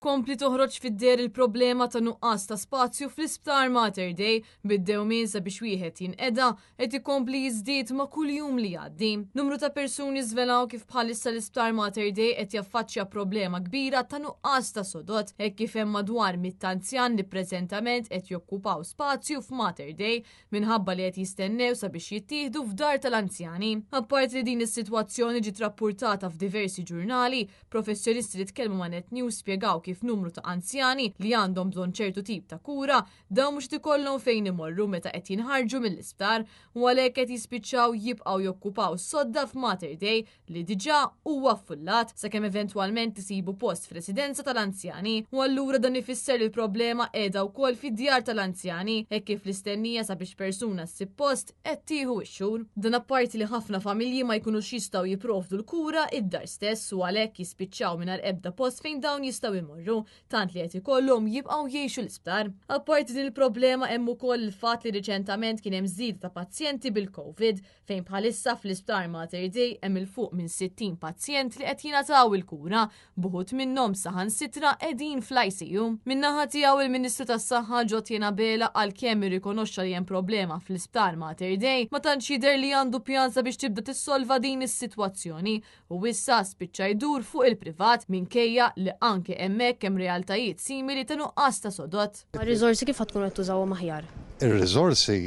Kompli toħroġ fid-der il-problema ta' nuqqas ta' spazju fl-Isptar Mater Dei bid-dewmien sabiex wieħed jinqeda qed ikompli jiżdied ma' kuljum li jgħaddi. Numru ta' persuni żvelaw kif bħalissa l-Isptar Mater Dei qed jaffaċċja problema kbira ta' nuqqas ta' sodot hekk kif hemm madwar mit-anzjan li preżentament qed jokkupaw spazju f'Mater Dei minħabba li qed jistennew sabiex jittieħdu f'dar tal-anzjani. Apparti li din is-sitwazzjoni ġiet rappurtata f'diversi ġurnali, professjonisti li tkellmu ma' Net News spjegaw kif numru ta' anzjani li għandhom bżonn ċertu tip ta' kura dawn mhux ikollhom fejn imorru meta qed jinħarġu mill-isptar u għalhekk qed jispiċċaw jibqgħu jokkupaw sodda f'Mater Dei li diġà huwa affullat sakemm eventwalment isibu post f'residenza tal-anzjani u allura dan ifisser li l-problema qiegħda wkoll fid-djar tal-anzjani hekk kif l-istennija sabiex persuna ssib post qed tieħu x-xhur. Dan apparti li ħafna familji ma jkunux jistgħu jipprovdu l-kura id-dar stess u għalhekk jispiċċaw mingħajr ebda post fejn dawn jistgħu imorru tant li qed ikollhom jibqgħu jgħixu l-isptar. Apparti din il-problema hemm ukoll il-fatt li riċentament kien hemm żied ta' pazjenti bil-COVID fejn bħalissa fl-Isptar Mater Dei hemm il fuq minn 60 pazjent li qed jingħataw il-kura, buħut minnhom saħansitra qegħdin fl-ICU. Min-naħa tiegħu il-Ministru tas-Saħħa Ġotjena Bela għalkemm irrikonoxxa li hemm problema fl-Isptar Mater Dei ma tantx jidher li għandu pjan sabiex tibda tissolva din is-sitwazzjoni u issa spiċċa jdur fuq il-privat minkejja li anke hemmhekk hemm realtajiet simili ta' nuqqas ta' sodot. Ir-riżorsi kif tkun qed tużawhom aħjar? Ir-riżorsi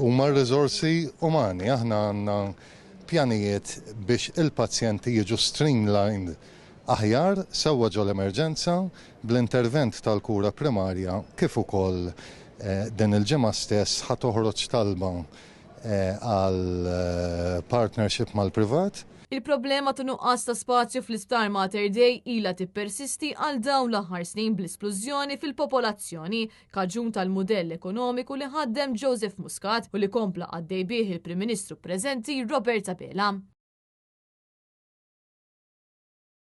huma riżorsi umani, aħna għandna pjanijiet biex il-pazjenti jiġu streamlined aħjar sewwa ġol emerġenza bl-intervent tal-kura primarja kif ukoll din il-ġimgħa stess ħa toħroġ talba għal partnership mal-privat. Il-problema ta' nuqqas ta' spazju fl-Isptar Mater Dei ilha tippersisti għal dawn l-aħħar snin bl-isplużjoni fil-popolazzjoni kaġun tal-mudell ekonomiku li ħaddem Joseph Muscat u li kompla għaddej bih il-Prim Ministru preżenti Roberta Bela.